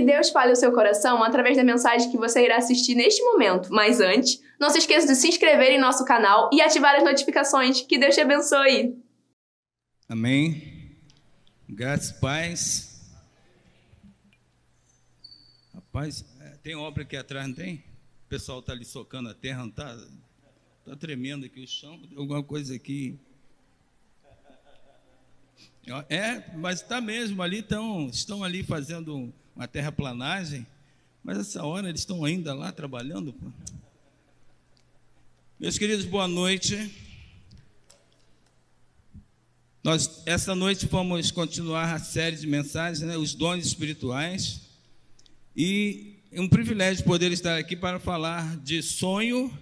que Deus fale ao seu coração através da mensagem que você irá assistir neste momento. Mas antes, não se esqueça de se inscrever em nosso canal e ativar as notificações. Que Deus te abençoe. Amém. Graças e paz. Rapaz, tem obra aqui atrás, não tem? O pessoal está ali socando a terra, não está? Está tremendo aqui o chão, tem alguma coisa aqui. Mas está mesmo, ali estão ali fazendo uma terraplanagem, mas essa hora eles estão ainda lá trabalhando. Pô. Meus queridos, boa noite. Nós, essa noite, vamos continuar a série de mensagens, né, os dons espirituais, e é um privilégio poder estar aqui para falar de sonho,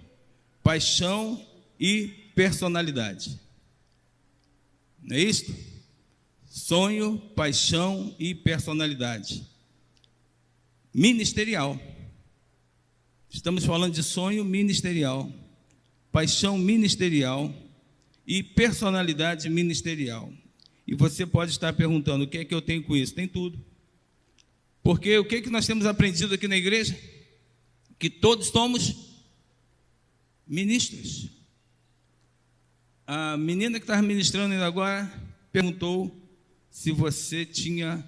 paixão e personalidade. Não é isso? Sonho, paixão e personalidade. Ministerial. Estamos falando de sonho ministerial, paixão ministerial e personalidade ministerial. E você pode estar perguntando, o que é que eu tenho com isso? Tem tudo. Porque o que é que nós temos aprendido aqui na igreja? Que todos somos ministros. A menina que estava ministrando ainda agora perguntou se você tinha,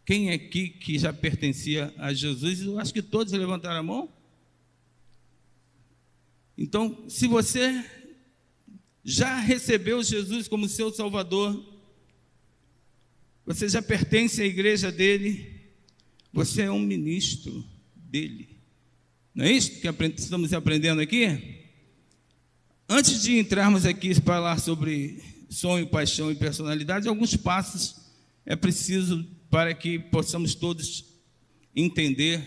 quem é aqui que já pertencia a Jesus? Eu acho que todos levantaram a mão. Então, se você já recebeu Jesus como seu Salvador, você já pertence à igreja dele, você é um ministro dele. Não é isso que estamos aprendendo aqui? Antes de entrarmos aqui para falar sobre sonho, paixão e personalidade, alguns passos é preciso para que possamos todos entender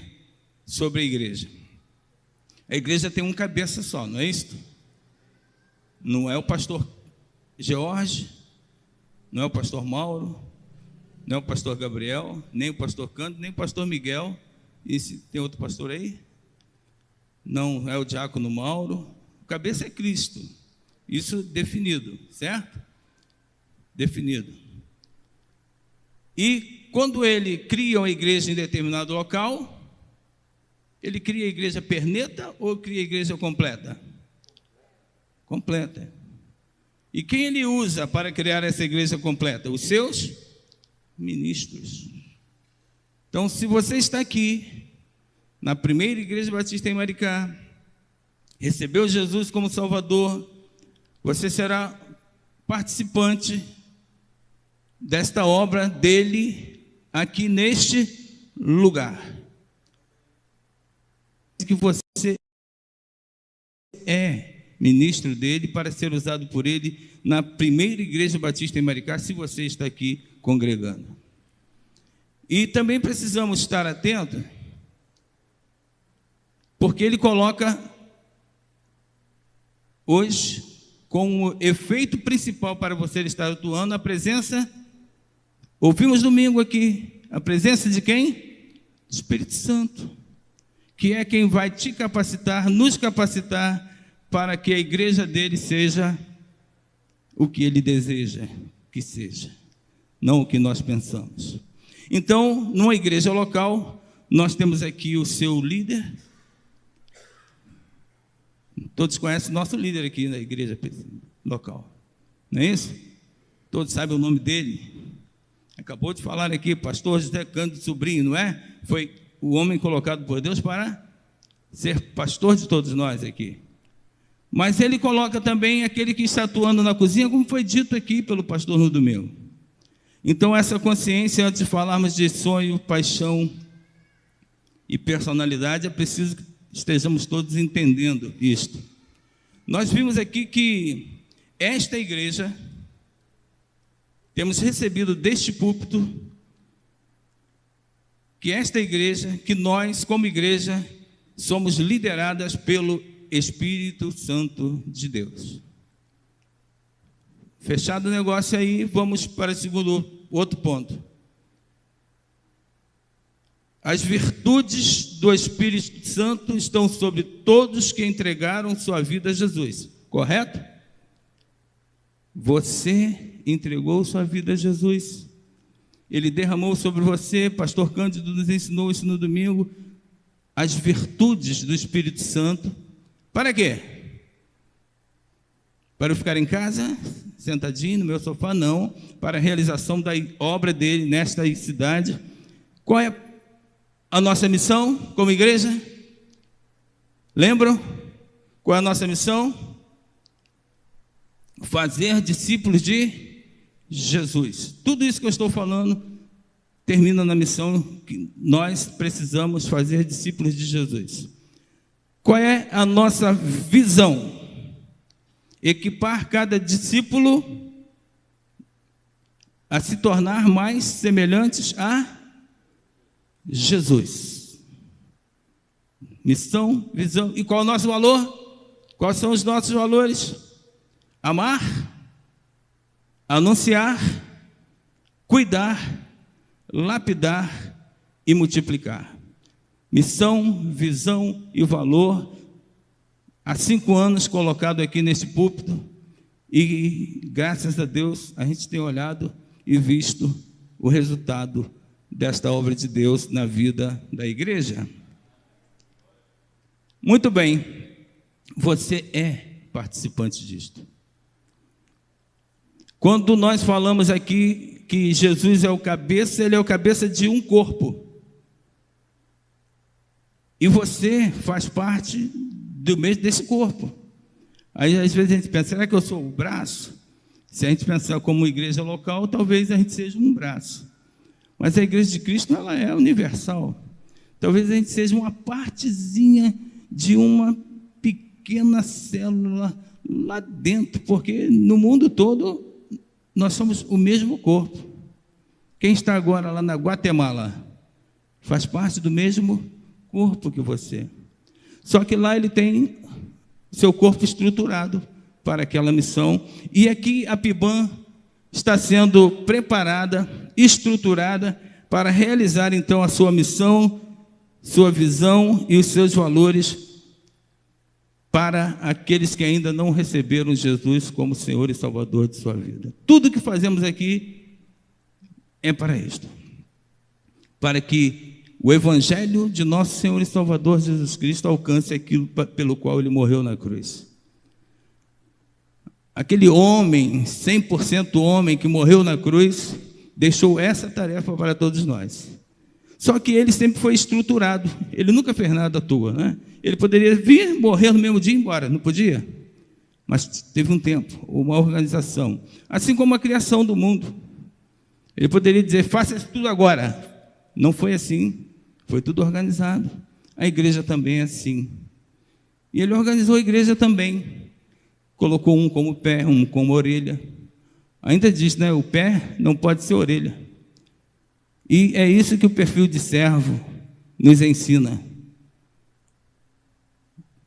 sobre a igreja. A igreja tem um cabeça só, não é isso? Não é o pastor George, não é o pastor Mauro, não é o pastor Gabriel, nem o pastor Cândido, nem o pastor Miguel. E se tem outro pastor aí? Não é o diácono Mauro. O cabeça é Cristo. Isso definido, certo? Definido. E quando ele cria uma igreja em determinado local, ele cria a igreja perneta ou cria a igreja completa? Completa. E quem ele usa para criar essa igreja completa? Os seus ministros. Então, se você está aqui na primeira igreja batista em Maricá, recebeu Jesus como Salvador, você será participante desta obra dele aqui neste lugar. Que você é ministro dele para ser usado por ele na primeira igreja batista em Maricá, se você está aqui congregando. E também precisamos estar atentos, porque ele coloca hoje como efeito principal para você estar atuando a presença. Ouvimos domingo aqui a presença de quem? Do Espírito Santo, que é quem vai te capacitar, nos capacitar para que a igreja dele seja o que ele deseja que seja, não o que nós pensamos. Então, numa igreja local, nós temos aqui o seu líder. Todos conhecem o nosso líder aqui na igreja local, não é isso? Todos sabem o nome dele. Acabou de falar aqui, pastor José Cândido Sobrinho, não é? Foi o homem colocado por Deus para ser pastor de todos nós aqui. Mas ele coloca também aquele que está atuando na cozinha, como foi dito aqui pelo pastor no domingo. Então, essa consciência, antes de falarmos de sonho, paixão e personalidade, é preciso que estejamos todos entendendo isto. Nós vimos aqui que esta igreja, temos recebido deste púlpito, que esta igreja, que nós, como igreja, somos lideradas pelo Espírito Santo de Deus. Fechado o negócio aí, vamos para o outro ponto. As virtudes do Espírito Santo estão sobre todos que entregaram sua vida a Jesus, correto? Você entregou sua vida a Jesus. Ele derramou sobre você, pastor Cândido nos ensinou isso no domingo, as virtudes do Espírito Santo. Para quê? Para eu ficar em casa, sentadinho no meu sofá? Não. Para a realização da obra dele nesta cidade. Qual é a nossa missão como igreja? Lembram? Qual é a nossa missão? Fazer discípulos de Jesus. Tudo isso que eu estou falando termina na missão que nós precisamos fazer discípulos de Jesus. Qual é a nossa visão? Equipar cada discípulo a se tornar mais semelhantes a Jesus. Missão, visão. E qual é o nosso valor? Quais são os nossos valores? Amar, anunciar, cuidar, lapidar e multiplicar. Missão, visão e valor. Há 5 anos colocado aqui nesse púlpito e, graças a Deus, a gente tem olhado e visto o resultado desta obra de Deus na vida da igreja. Muito bem, você é participante disto. Quando nós falamos aqui que Jesus é o cabeça, ele é o cabeça de um corpo. E você faz parte do mesmo desse corpo. Aí às vezes a gente pensa, será que eu sou o braço? Se a gente pensar como igreja local, talvez a gente seja um braço. Mas a igreja de Cristo, ela é universal. Talvez a gente seja uma partezinha de uma pequena célula lá dentro, porque no mundo todo nós somos o mesmo corpo. Quem está agora lá na Guatemala faz parte do mesmo corpo que você. Só que lá ele tem seu corpo estruturado para aquela missão. E aqui a PIBAM está sendo preparada, estruturada para realizar então a sua missão, sua visão e os seus valores para aqueles que ainda não receberam Jesus como Senhor e Salvador de sua vida. Tudo que fazemos aqui é para isto, para que o Evangelho de nosso Senhor e Salvador Jesus Cristo alcance aquilo pelo qual Ele morreu na cruz. Aquele homem, 100% homem que morreu na cruz, deixou essa tarefa para todos nós. Só que ele sempre foi estruturado, ele nunca fez nada à toa, né? Ele poderia vir, morrer no mesmo dia e ir embora, não podia? Mas teve um tempo, uma organização. Assim como a criação do mundo. Ele poderia dizer, faça isso tudo agora. Não foi assim, foi tudo organizado. A igreja também é assim. E ele organizou a igreja também. Colocou um como pé, um como orelha. Ainda diz, né, o pé não pode ser orelha. E é isso que o perfil de servo nos ensina.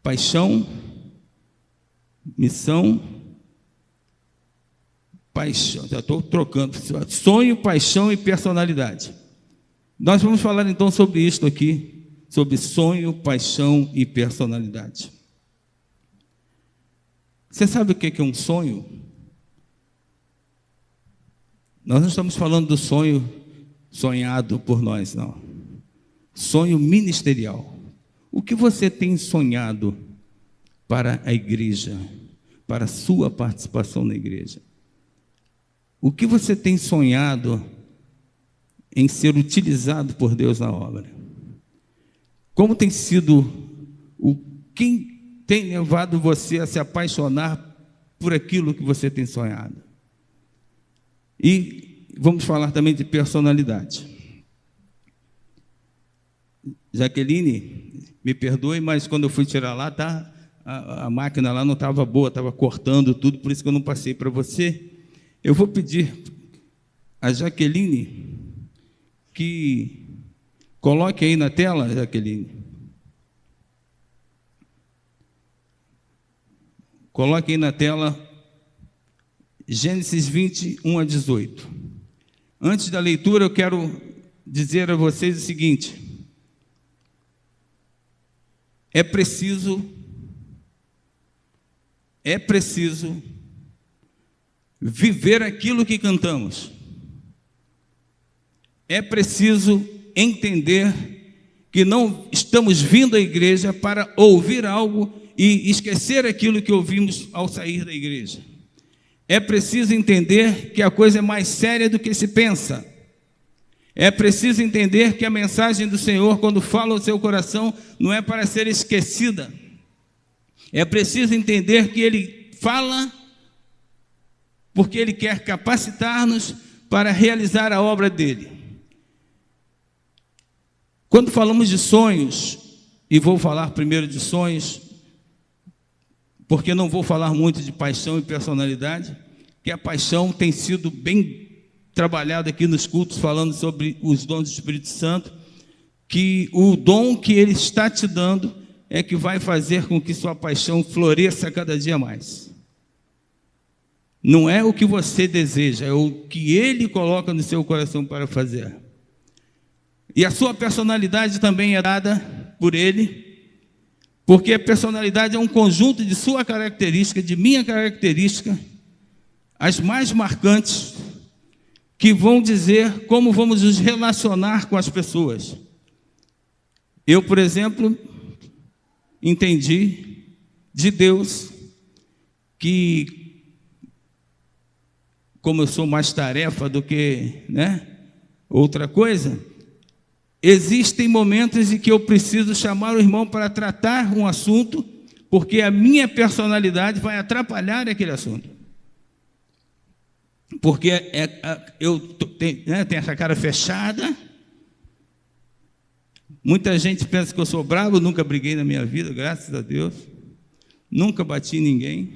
Paixão, missão, paixão, já estou trocando, sonho, paixão e personalidade. Nós vamos falar então sobre isto aqui, sobre sonho, paixão e personalidade. Você sabe o que é um sonho? Nós não estamos falando do sonho sonhado por nós, não. Sonho ministerial. O que você tem sonhado para a igreja, para a sua participação na igreja? O que você tem sonhado em ser utilizado por Deus na obra? Como tem sido, quem tem levado você a se apaixonar por aquilo que você tem sonhado? E vamos falar também de personalidade. Jaqueline, me perdoe, mas quando eu fui tirar lá, a máquina lá não estava boa, estava cortando tudo, por isso que eu não passei para você. Eu vou pedir a Jaqueline que coloque aí na tela, Jaqueline. Coloque aí na tela Gênesis 20, 1 a 18. Antes da leitura, eu quero dizer a vocês o seguinte: é preciso viver aquilo que cantamos. é preciso entender que não estamos vindo à igreja para ouvir algo e esquecer aquilo que ouvimos ao sair da igreja. É preciso entender que a coisa é mais séria do que se pensa. É preciso entender que a mensagem do Senhor, quando fala ao seu coração, não é para ser esquecida. É preciso entender que Ele fala porque Ele quer capacitar-nos para realizar a obra dEle. Quando falamos de sonhos, e vou falar primeiro de sonhos, porque não vou falar muito de paixão e personalidade, que a paixão tem sido bem trabalhada aqui nos cultos, falando sobre os dons do Espírito Santo, que o dom que Ele está te dando é que vai fazer com que sua paixão floresça cada dia mais. Não é o que você deseja, é o que Ele coloca no seu coração para fazer. E a sua personalidade também é dada por Ele, porque a personalidade é um conjunto de sua característica, de minha característica, as mais marcantes, que vão dizer como vamos nos relacionar com as pessoas. Eu, por exemplo, entendi de Deus que, como eu sou mais tarefa do que, outra coisa, existem momentos em que eu preciso chamar o irmão para tratar um assunto, porque a minha personalidade vai atrapalhar aquele assunto. Porque eu tenho essa cara fechada. Muita gente pensa que eu sou bravo, nunca briguei na minha vida, graças a Deus. Nunca bati em ninguém.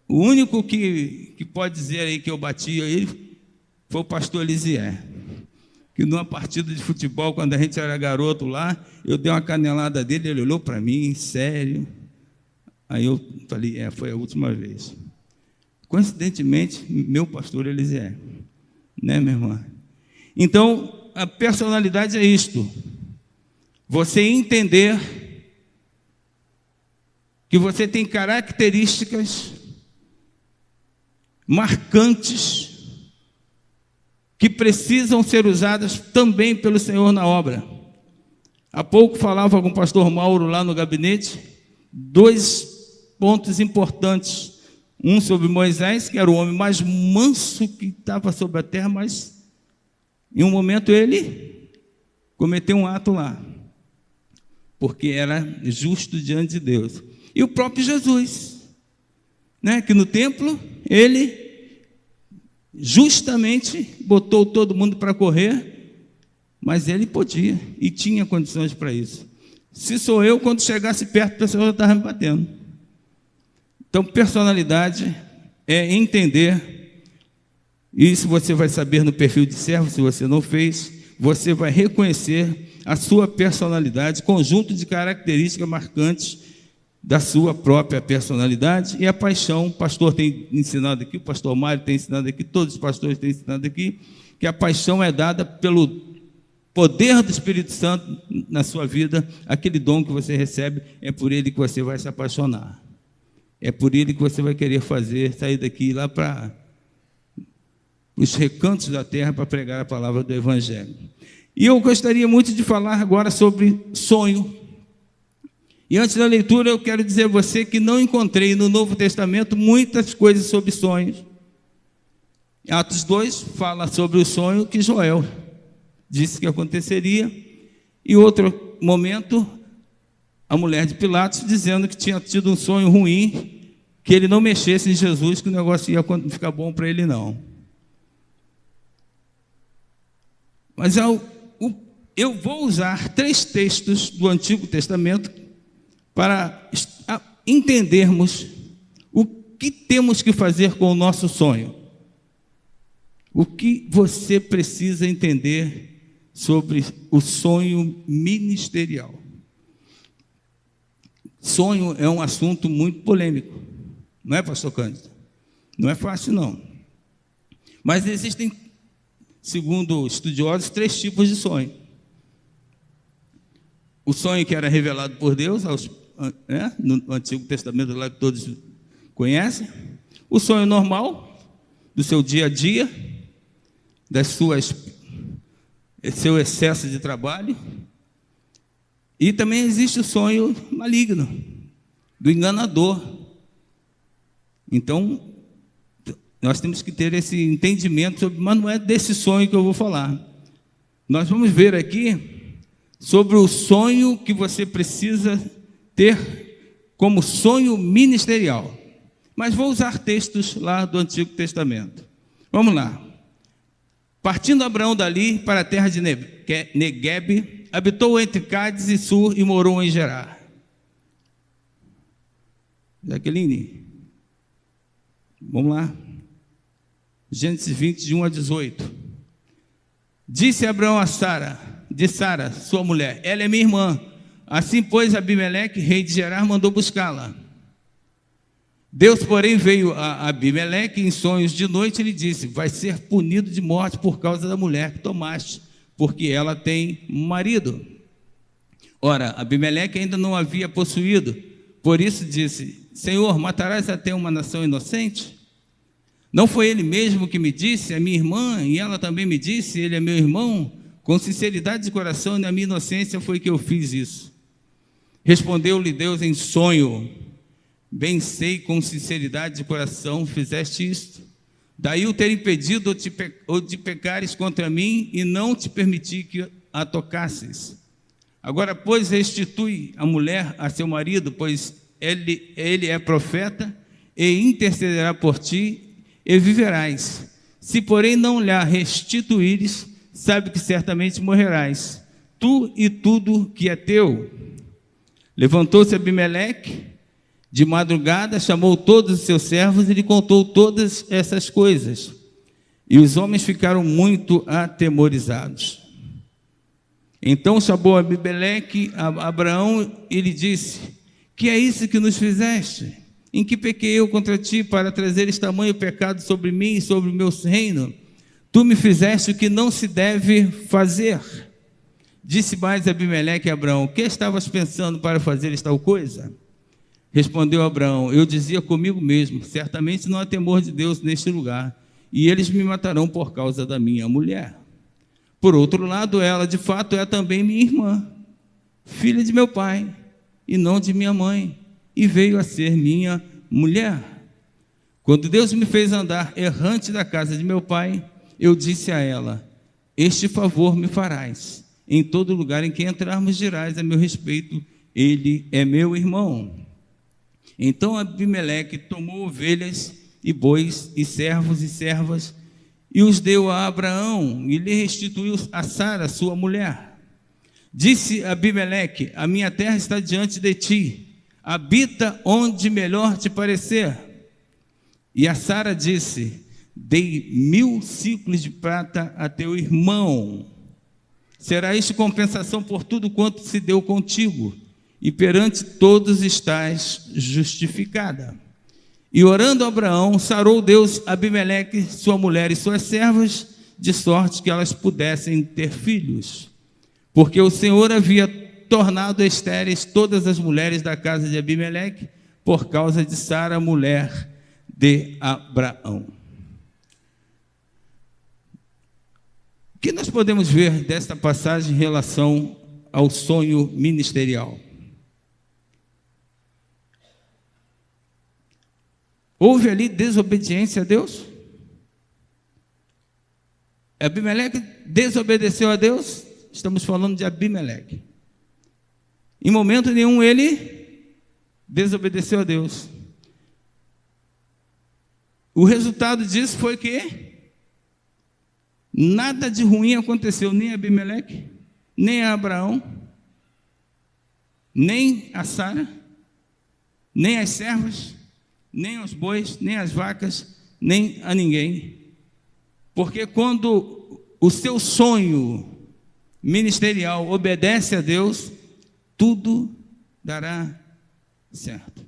O único que pode dizer aí que eu bati a ele foi o pastor Elisier, que numa partida de futebol, quando a gente era garoto lá, eu dei uma canelada dele, ele olhou para mim, sério. Aí eu falei, foi a última vez. Coincidentemente, meu pastor Elisier, minha irmã? Então, a personalidade é isto: você entender que você tem características marcantes que precisam ser usadas também pelo Senhor na obra. Há pouco falava com o pastor Mauro lá no gabinete, 2 pontos importantes. Um sobre Moisés, que era o homem mais manso que estava sobre a terra, mas em um momento ele cometeu um ato lá, porque era justo diante de Deus. E o próprio Jesus, que no templo ele justamente botou todo mundo para correr, mas ele podia e tinha condições para isso. Se sou eu, quando chegasse perto, a pessoa já estava me batendo. Então, personalidade é entender, e isso você vai saber no perfil de servo, se você não fez, você vai reconhecer a sua personalidade, conjunto de características marcantes da sua própria personalidade. E a paixão, o pastor tem ensinado aqui, o pastor Mário tem ensinado aqui, todos os pastores têm ensinado aqui, que a paixão é dada pelo poder do Espírito Santo na sua vida. Aquele dom que você recebe, é por ele que você vai se apaixonar. É por ele que você vai querer sair daqui e lá para os recantos da terra para pregar a palavra do Evangelho. E eu gostaria muito de falar agora sobre sonho. E antes da leitura eu quero dizer a você que não encontrei no Novo Testamento muitas coisas sobre sonhos. Atos 2 fala sobre o sonho que Joel disse que aconteceria. E outro momento, a mulher de Pilatos dizendo que tinha tido um sonho ruim, que ele não mexesse em Jesus, que o negócio ia ficar bom para ele não. Mas eu vou usar 3 textos do Antigo Testamento para entendermos o que temos que fazer com o nosso sonho. O que você precisa entender sobre o sonho ministerial. Sonho é um assunto muito polêmico, não é, pastor Cândido? Não é fácil, não. Mas existem, segundo estudiosos, 3 tipos de sonho. O sonho que era revelado por Deus no Antigo Testamento, lá que todos conhecem. O sonho normal, do seu dia a dia, seu excesso de trabalho. E também existe o sonho maligno, do enganador. Então, nós temos que ter esse entendimento, mas não é desse sonho que eu vou falar. Nós vamos ver aqui sobre o sonho que você precisa ter como sonho ministerial. Mas vou usar textos lá do Antigo Testamento. Vamos lá. Partindo Abraão dali para a terra de Neguebe, habitou entre Cádiz e Sur e morou em Gerar. Jaqueline, vamos lá. Gênesis 20, de 1 a 18. Disse Abraão a Sara, sua mulher, ela é minha irmã. Assim, pois, Abimeleque, rei de Gerar, mandou buscá-la. Deus, porém, veio a Abimeleque em sonhos de noite e lhe disse: vai ser punido de morte por causa da mulher que tomaste, porque ela tem marido. Ora, Abimeleque ainda não havia possuído, por isso disse: Senhor, matarás até uma nação inocente? Não foi ele mesmo que me disse, é minha irmã, e ela também me disse, ele é meu irmão? Com sinceridade de coração e na minha inocência foi que eu fiz isso. Respondeu-lhe Deus em sonho: bem sei, com sinceridade de coração fizeste isto. Daí o ter impedido ou de pecares contra mim e não te permiti que a tocasses. Agora, pois, restitui a mulher a seu marido, pois ele é profeta e intercederá por ti e viverás. Se, porém, não lhe restituíres, sabe que certamente morrerás, tu e tudo que é teu. Levantou-se Abimeleque de madrugada, chamou todos os seus servos e lhe contou todas essas coisas. E os homens ficaram muito atemorizados. Então chamou Abimeleque a Abraão e lhe disse: que é isso que nos fizeste? Em que pequei eu contra ti para trazeres tamanho pecado sobre mim e sobre o meu reino? Tu me fizeste o que não se deve fazer. Disse mais Abimeleque a Abraão: que estavas pensando para fazeres tal coisa? Respondeu Abraão: eu dizia comigo mesmo, certamente não há temor de Deus neste lugar, e eles me matarão por causa da minha mulher. Por outro lado, ela de fato é também minha irmã, filha de meu pai, e não de minha mãe, e veio a ser minha mulher. Quando Deus me fez andar errante da casa de meu pai, eu disse a ela: este favor me farás, em todo lugar em que entrarmos dirás a meu respeito, ele é meu irmão. Então Abimeleque tomou ovelhas e bois e servos e servas e os deu a Abraão e lhe restituiu a Sara, sua mulher. Disse Abimeleque: a minha terra está diante de ti, habita onde melhor te parecer. E a Sara disse: dei 1000 ciclos de prata a teu irmão. Será isto compensação por tudo quanto se deu contigo, e perante todos estás justificada. E orando Abraão, sarou Deus Abimeleque, sua mulher e suas servas, de sorte que elas pudessem ter filhos. Porque o Senhor havia tornado estéreis todas as mulheres da casa de Abimeleque, por causa de Sara, mulher de Abraão. O que nós podemos ver desta passagem em relação ao sonho ministerial? Houve ali desobediência a Deus? Abimeleque desobedeceu a Deus? Estamos falando de Abimeleque. Em momento nenhum ele desobedeceu a Deus. O resultado disso foi que nada de ruim aconteceu, nem a Abimeleque, nem a Abraão, nem a Sara, nem as servas, nem aos bois, nem às vacas, nem a ninguém. Porque quando o seu sonho ministerial obedece a Deus, tudo dará certo.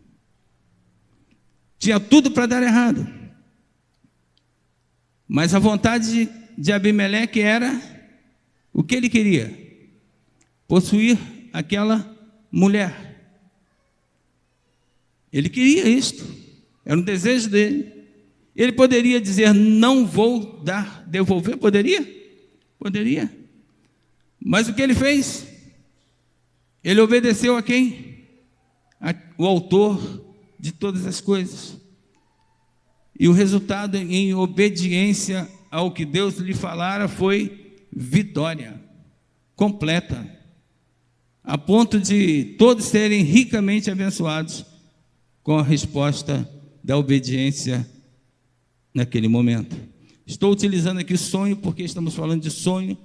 Tinha tudo para dar errado, mas a vontade de Abimeleque era o que ele queria: possuir aquela mulher. Ele queria isto, era um desejo dele. Ele poderia dizer, não vou devolver, poderia? Poderia. Mas o que ele fez? Ele obedeceu a quem? O autor de todas as coisas. E o resultado em obediência ao que Deus lhe falara foi vitória completa, a ponto de todos serem ricamente abençoados com a resposta da obediência naquele momento. Estou utilizando aqui sonho porque estamos falando de sonho,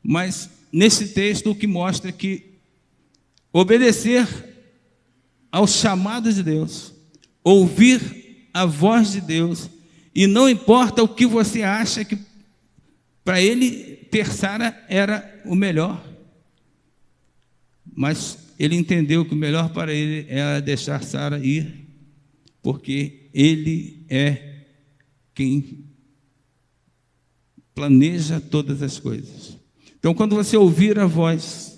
mas nesse texto o que mostra que obedecer ao chamado de Deus, ouvir a voz de Deus, e não importa o que você acha que para ele ter Sara era o melhor, mas ele entendeu que o melhor para ele era deixar Sara ir, porque ele é quem planeja todas as coisas. Então, quando você ouvir a voz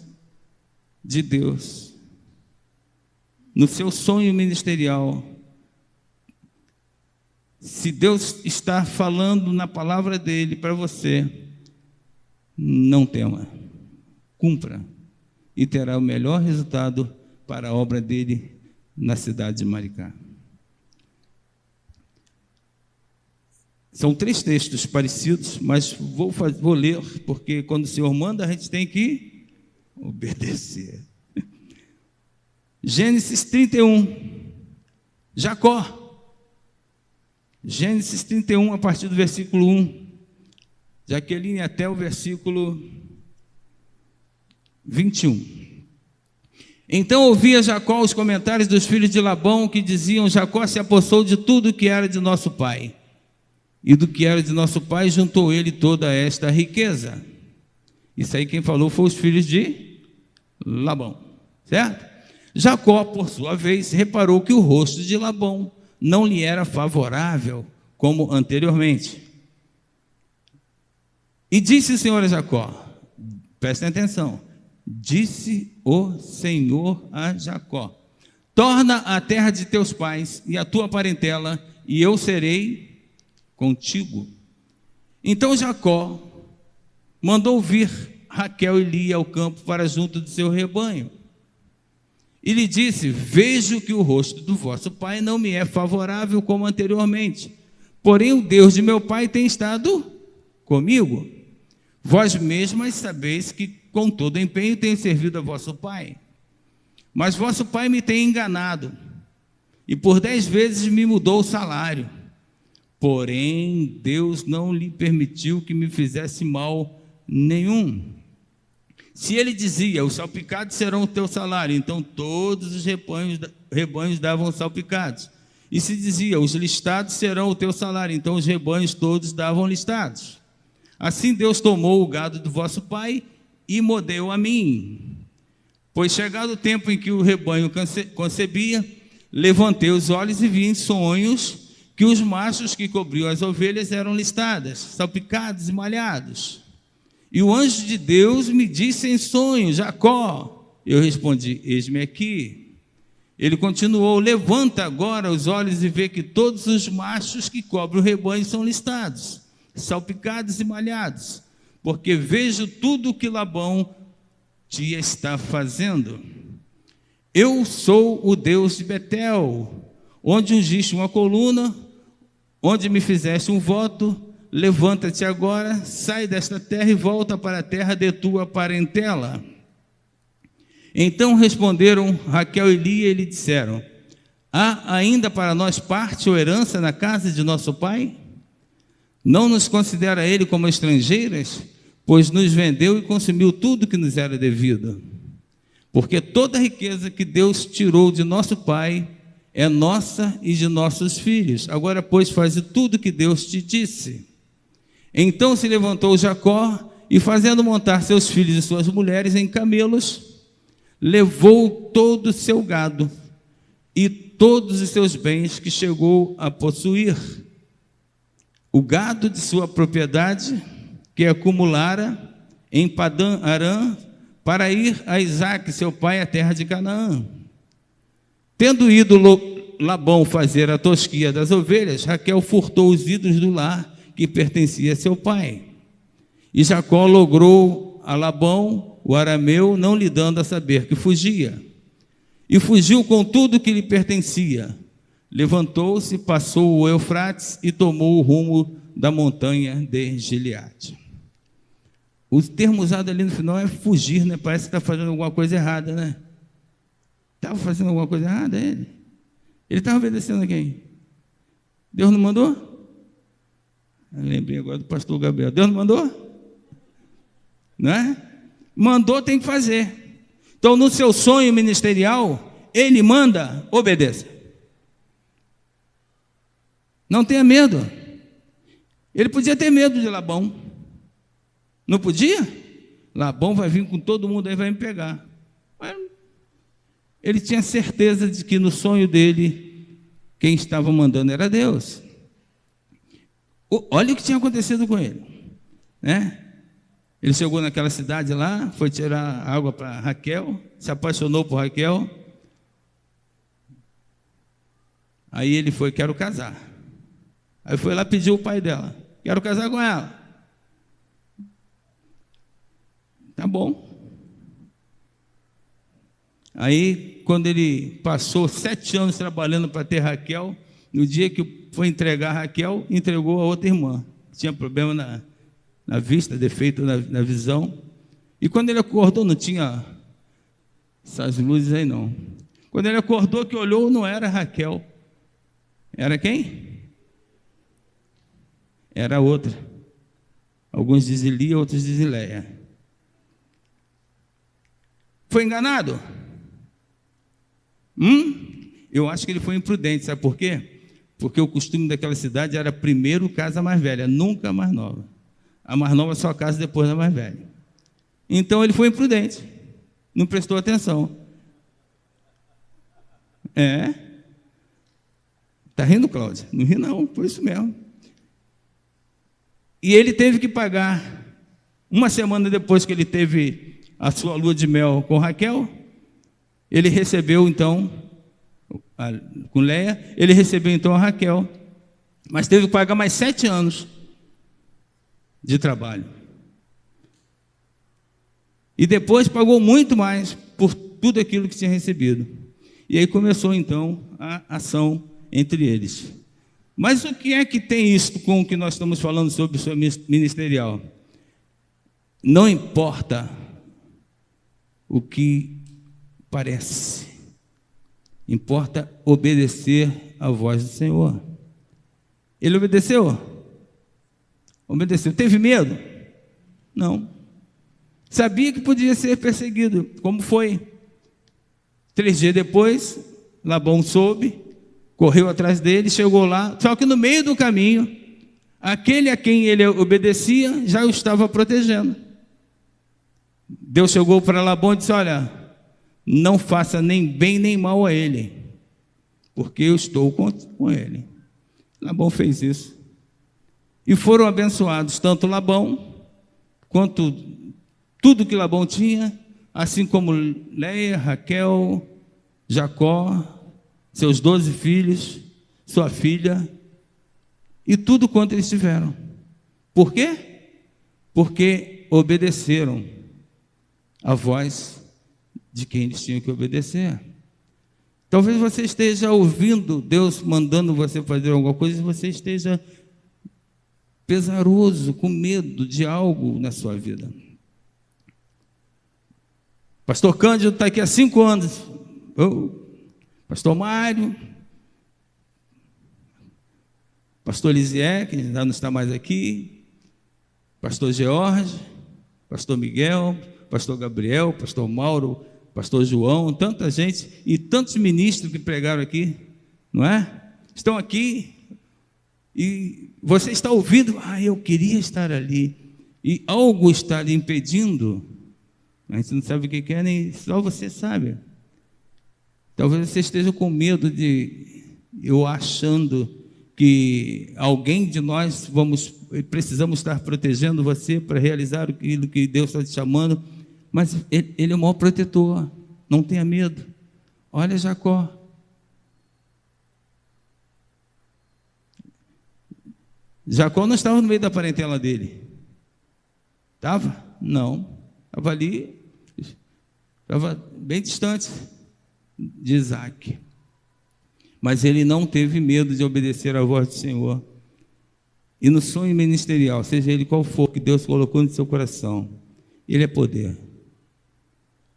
de Deus no seu sonho ministerial, se Deus está falando na palavra dele para você, não tema, cumpra, e terá o melhor resultado para a obra dele na cidade de Maricá. São 3 textos parecidos, mas vou ler, porque quando o Senhor manda, a gente tem que obedecer. Gênesis 31, Jacó. Gênesis 31, a partir do versículo 1. Jaqueline, até o versículo 21. Então ouvia Jacó os comentários dos filhos de Labão, que diziam: Jacó se apossou de tudo que era de nosso pai, e do que era de nosso pai juntou ele toda esta riqueza. Isso aí quem falou foi os filhos de Labão, certo? Jacó, por sua vez, reparou que o rosto de Labão não lhe era favorável como anteriormente. E disse o Senhor a Jacó, prestem atenção, disse o Senhor a Jacó: torna a terra de teus pais e a tua parentela, e eu serei contigo. Então Jacó mandou vir Raquel e Lia ao campo para junto do seu rebanho. E lhe disse: vejo que o rosto do vosso pai não me é favorável como anteriormente, porém o Deus de meu pai tem estado comigo. Vós mesmas sabeis que com todo empenho tenho servido a vosso pai. Mas vosso pai me tem enganado, e por 10 vezes me mudou o salário. Porém, Deus não lhe permitiu que me fizesse mal nenhum. Se ele dizia: os salpicados serão o teu salário, então todos os rebanhos davam salpicados. E se dizia: os listados serão o teu salário, então os rebanhos todos davam listados. Assim Deus tomou o gado do vosso pai e me deu a mim. Pois chegado o tempo em que o rebanho concebia, levantei os olhos e vi em sonhos que os machos que cobriam as ovelhas eram listadas, salpicados e malhados. E o anjo de Deus me disse em sonho: Jacó. Eu respondi: eis-me aqui. Ele continuou: levanta agora os olhos e vê que todos os machos que cobrem o rebanho são listados, salpicados e malhados, porque vejo tudo o que Labão te está fazendo. Eu sou o Deus de Betel, onde ungiste uma coluna, onde me fizeste um voto. Levanta-te agora, sai desta terra e volta para a terra de tua parentela. Então responderam Raquel e Lia e lhe disseram: há ainda para nós parte ou herança na casa de nosso pai? Não nos considera ele como estrangeiras, pois nos vendeu e consumiu tudo que nos era devido. Porque toda a riqueza que Deus tirou de nosso pai é nossa e de nossos filhos. Agora, pois, faze tudo que Deus te disse. Então se levantou Jacó e, fazendo montar seus filhos e suas mulheres em camelos, levou todo o seu gado e todos os seus bens que chegou a possuir, o gado de sua propriedade que acumulara em Padã Arã, para ir a Isaque, seu pai, à terra de Canaã. Tendo ido Labão fazer a tosquia das ovelhas, Raquel furtou os ídolos do lar que pertencia a seu pai. E Jacó logrou a Labão, o arameu, não lhe dando a saber que fugia. E fugiu com tudo que lhe pertencia. Levantou-se, passou o Eufrates e tomou o rumo da montanha de Gileade. O termo usado ali no final é fugir, né? Parece que está fazendo alguma coisa errada, né? Estava fazendo alguma coisa errada, ele? Ele estava obedecendo a quem? Deus não mandou? Eu lembrei agora do pastor Gabriel. Deus não mandou? Não é? Mandou, tem que fazer. Então, no seu sonho ministerial, ele manda, obedeça. Não tenha medo. Ele podia ter medo de Labão. Não podia? Labão vai vir com todo mundo aí, vai me pegar. Mas ele tinha certeza de que no sonho dele, quem estava mandando era Deus. Olha o que tinha acontecido com ele, né? Ele chegou naquela cidade lá, foi tirar água para Raquel, se apaixonou por Raquel. Aí ele foi, quero casar. Aí foi lá pedir o pai dela, quero casar com ela. Tá bom. Aí, quando ele passou 7 anos trabalhando para ter Raquel, no dia que foi entregar Raquel, entregou a outra irmã. Tinha problema na vista, defeito na visão. E quando ele acordou, não tinha essas luzes aí não. Quando ele acordou, que olhou, não era Raquel. Era quem? Era outra. Alguns dizem Lia, outros dizem Leia. Foi enganado? Eu acho que ele foi imprudente, sabe por quê? Porque o costume daquela cidade era primeiro casa mais velha, nunca a mais nova. A mais nova só casa depois da mais velha. Então ele foi imprudente, não prestou atenção. Está rindo, Cláudia? Não ri não, foi isso mesmo. E ele teve que pagar, uma semana depois que ele teve a sua lua de mel com Raquel, ele recebeu então, com Leia, ele recebeu então a Raquel, mas teve que pagar mais 7 anos de trabalho. E depois pagou muito mais por tudo aquilo que tinha recebido. E aí começou então a ação entre eles. Mas o que é que tem isso com o que nós estamos falando sobre o seu ministerial? Não importa o que parece, importa obedecer à voz do Senhor. Ele obedeceu? Obedeceu. Teve medo? Não. Sabia que podia ser perseguido, como foi. 3 dias depois, Labão soube, correu atrás dele, chegou lá, só que no meio do caminho, aquele a quem ele obedecia já o estava protegendo. Deus chegou para Labão e disse, olha, não faça nem bem nem mal a ele, porque eu estou com ele. Labão fez isso. E foram abençoados tanto Labão, quanto tudo que Labão tinha, assim como Leia, Raquel, Jacó, seus 12 filhos, sua filha, e tudo quanto eles tiveram. Por quê? Porque obedeceram a voz de quem eles tinham que obedecer. Talvez você esteja ouvindo Deus mandando você fazer alguma coisa e você esteja pesaroso, com medo de algo na sua vida. Pastor Cândido está aqui há 5 anos. Pastor Mário, Pastor Lisier, que já não está mais aqui, Pastor George, Pastor Miguel, Pastor Gabriel, Pastor Mauro, Pastor João, tanta gente e tantos ministros que pregaram aqui, não é? Estão aqui e você está ouvindo, eu queria estar ali, e algo está lhe impedindo, a gente não sabe o que é, nem só você sabe. Talvez você esteja com medo eu achando que alguém de nós precisamos estar protegendo você para realizar aquilo que Deus está te chamando, mas Ele é o maior protetor, não tenha medo. Olha Jacó, Jacó não estava no meio da parentela dele. Estava? Não. Estava ali, estava bem distante de Isaac. Mas ele não teve medo de obedecer à voz do Senhor. E no sonho ministerial, seja ele qual for que Deus colocou no seu coração, ele é poder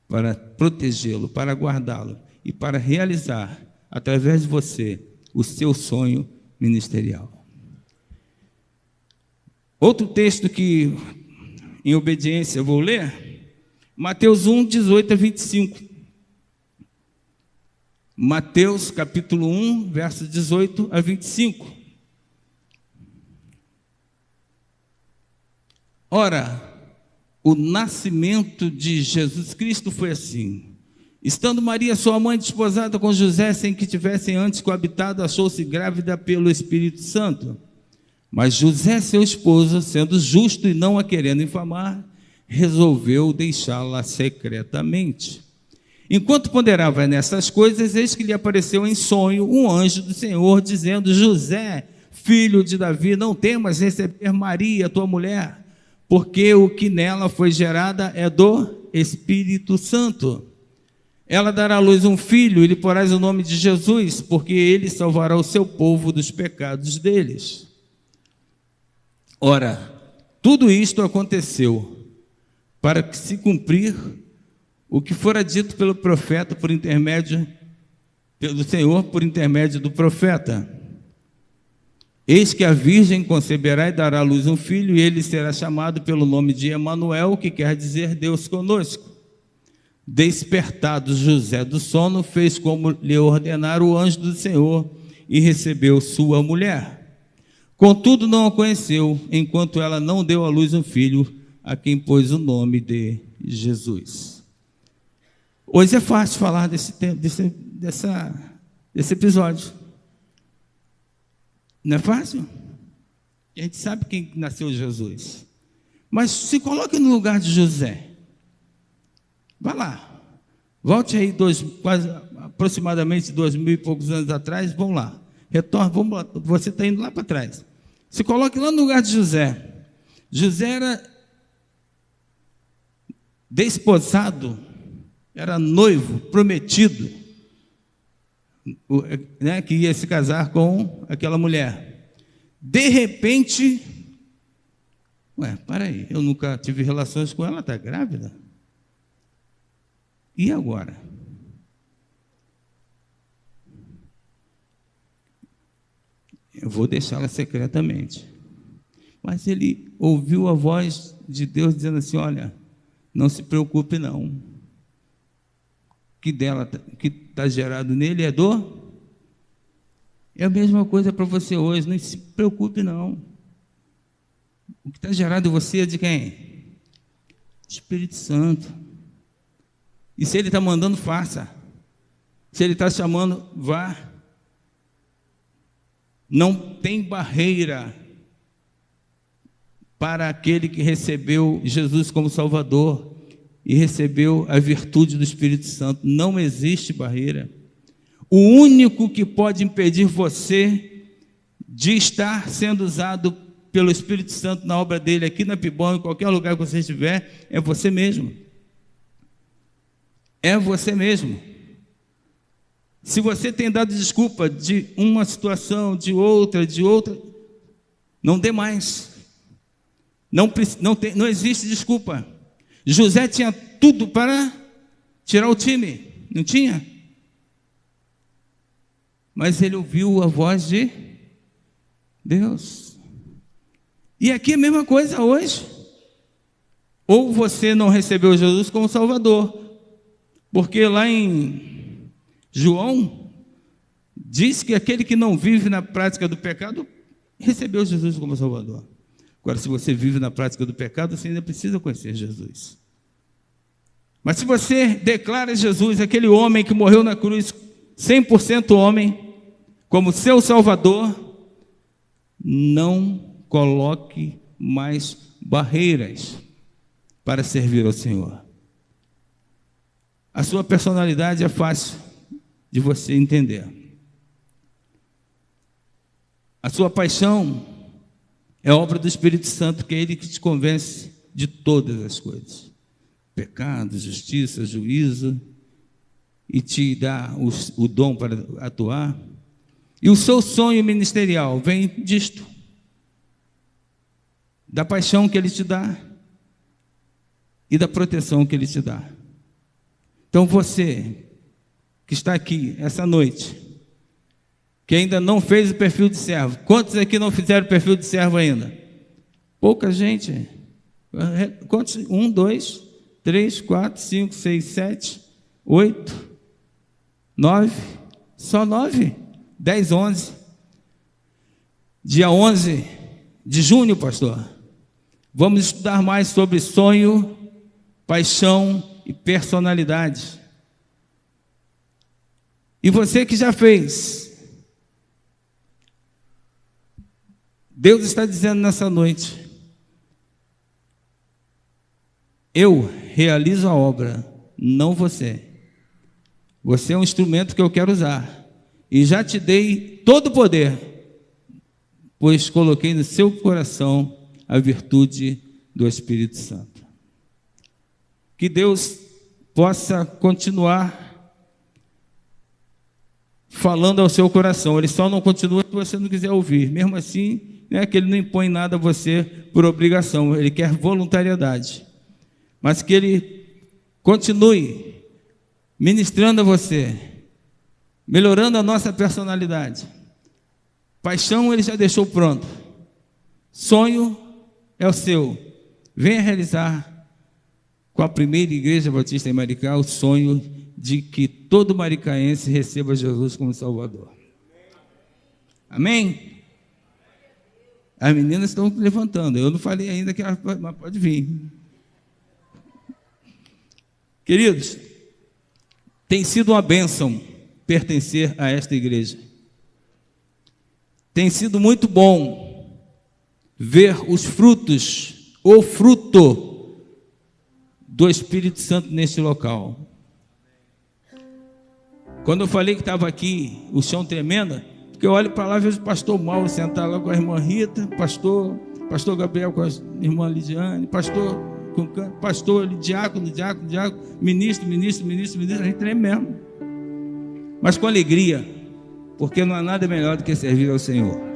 para protegê-lo, para guardá-lo e para realizar, através de você, o seu sonho ministerial. Outro texto que, em obediência, eu vou ler, Mateus 1, 18 a 25. Mateus, capítulo 1, versos 18 a 25. Ora, o nascimento de Jesus Cristo foi assim. Estando Maria, sua mãe, desposada com José, sem que tivessem antes coabitado, achou-se grávida pelo Espírito Santo. Mas José, seu esposo, sendo justo e não a querendo infamar, resolveu deixá-la secretamente. Enquanto ponderava nessas coisas, eis que lhe apareceu em sonho um anjo do Senhor, dizendo: José, filho de Davi, não temas receber Maria, tua mulher, porque o que nela foi gerada é do Espírito Santo. Ela dará à luz um filho, e lhe porás o nome de Jesus, porque ele salvará o seu povo dos pecados deles. Ora, tudo isto aconteceu para que se cumprir o que fora dito pelo profeta por intermédio do Senhor, por intermédio do profeta. Eis que a virgem conceberá e dará à luz um filho, e ele será chamado pelo nome de Emanuel, que quer dizer Deus conosco. Despertado José do sono, fez como lhe ordenara o anjo do Senhor e recebeu sua mulher. Contudo, não a conheceu, enquanto ela não deu à luz um filho, a quem pôs o nome de Jesus. Hoje é fácil falar desse episódio. Não é fácil? A gente sabe quem nasceu Jesus. Mas se coloque no lugar de José. Vá lá. Volte aí aproximadamente 2000 e poucos anos atrás. Vamos lá. Retorne, vamos lá. Você está indo lá para trás. Se coloque lá no lugar de José. José era desposado, era noivo, prometido, né, que ia se casar com aquela mulher. De repente, para aí, eu nunca tive relações com ela, está grávida? E agora? Eu vou deixá-la secretamente. Mas ele ouviu a voz de Deus dizendo assim: olha, não se preocupe não. Que está gerado nele é dor. É a mesma coisa para você hoje, não se preocupe não. O que está gerado em você é de quem? Espírito Santo. E se ele está mandando, faça. Se ele está chamando, vá. Não tem barreira para aquele que recebeu Jesus como Salvador e recebeu a virtude do Espírito Santo. Não existe barreira. O único que pode impedir você de estar sendo usado pelo Espírito Santo na obra dele, aqui na Pibão, em qualquer lugar que você estiver, é você mesmo. É você mesmo. Se você tem dado desculpa de uma situação, de outra, não dê mais. Não existe desculpa. José tinha tudo para tirar o time, não tinha? Mas ele ouviu a voz de Deus. E aqui é a mesma coisa hoje. Ou você não recebeu Jesus como Salvador, porque lá em João diz que aquele que não vive na prática do pecado recebeu Jesus como Salvador. Agora, se você vive na prática do pecado, você ainda precisa conhecer Jesus. Mas se você declara Jesus, aquele homem que morreu na cruz, 100% homem, como seu Salvador, não coloque mais barreiras para servir ao Senhor. A sua personalidade é fácil de você entender. A sua paixão É obra do Espírito Santo, que é Ele que te convence de todas as coisas. Pecado, justiça, juízo, e te dá o dom para atuar. E o seu sonho ministerial vem disto, da paixão que Ele te dá e da proteção que Ele te dá. Então você que está aqui essa noite, que ainda não fez o perfil de servo, quantos aqui não fizeram o perfil de servo ainda? Pouca gente. Quantos? 1, 2, 3, 4, 5, 6, 7, 8, 9, só 9, 10, 11. Dia 11 de junho, pastor, vamos estudar mais sobre sonho, paixão e personalidade. E você que já fez, Deus está dizendo nessa noite: eu realizo a obra, não você. Você é um instrumento que eu quero usar. E já te dei todo o poder, pois coloquei no seu coração a virtude do Espírito Santo. Que Deus possa continuar falando ao seu coração. Ele só não continua se você não quiser ouvir. Mesmo assim, não é que Ele não impõe nada a você por obrigação. Ele quer voluntariedade. Mas que Ele continue ministrando a você, melhorando a nossa personalidade. Paixão Ele já deixou pronto. Sonho é o seu. Venha realizar com a primeira igreja batista em Maricá o sonho de que todo maricaense receba Jesus como Salvador. Amém? As meninas estão levantando. Eu não falei ainda que mas pode vir. Queridos, tem sido uma bênção pertencer a esta igreja. Tem sido muito bom ver os frutos, o fruto do Espírito Santo neste local. Quando eu falei que estava aqui o chão tremendo, porque eu olho para lá e vejo o pastor Mauro sentado lá com a irmã Rita, pastor Gabriel com a irmã Lidiane, pastor diácono, ministro, a gente treme mesmo. Mas com alegria, porque não há nada melhor do que servir ao Senhor.